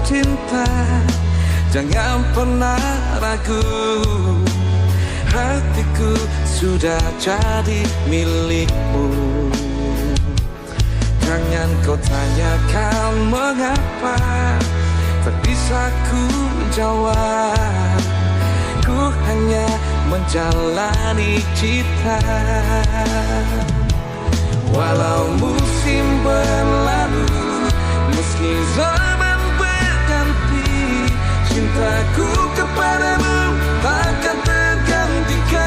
cinta, jangan pernah ragu. Hatiku sudah jadi milikmu. Jangan kau tanyakan mengapa, tak bisa ku jawab. Ku hanya menjalani cinta. Walau musim berlalu, meski zaman berganti, cintaku kepadamu takkan tergantikan.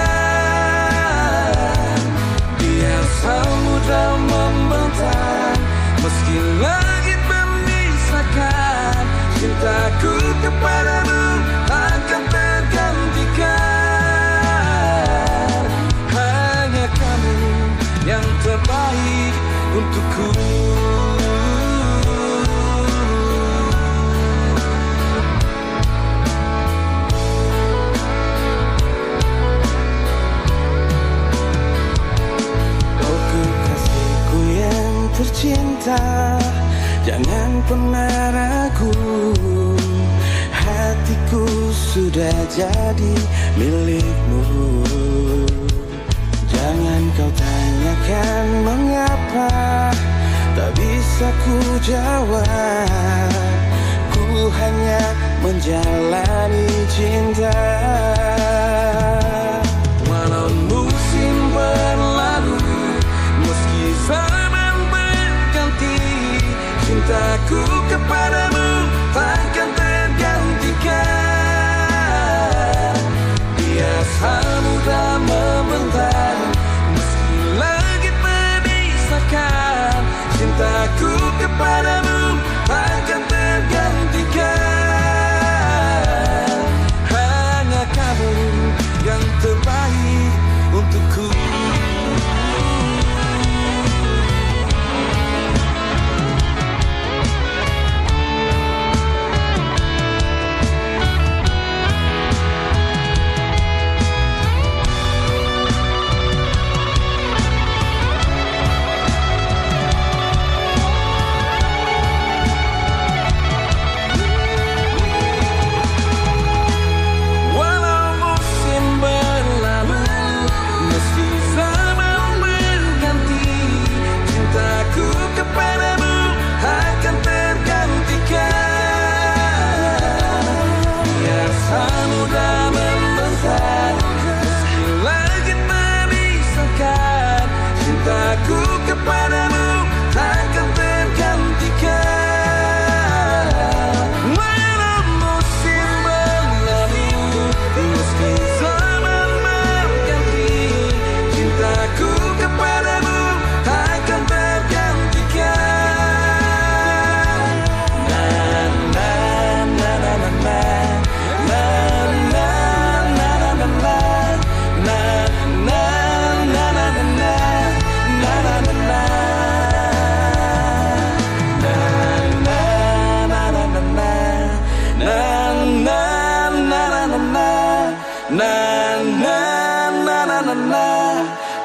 Biar samudra membentang, meski langit memisahkan, cintaku kepadamu takkan tergantikan. Hanya kamu yang terbaik untukku. Oh kekasihku yang tercinta, jangan pernah ragu. Hatiku sudah jadi milikmu. Jangan kau tanyakan mengapa, tak bisa ku jawab. Ku hanya menjalani cinta. Walau musim berlalu, meski zaman berganti, cintaku kepadamu takkan tergantikan. Biar samudra membentang, meski langit memisahkan, cintaku kepadamu takkan tergantikan. Hanya kamu yang terbaik untukku. Cintaku kepadamu takkan tergantikan. Walau musim berlalu, meski zaman berganti, cintaku kepadamu takkan tergantikan. Na na na na na na, na na na na na na, na na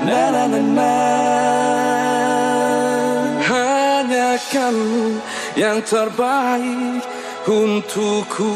na na na na. Hanya kamu yang terbaik untukku.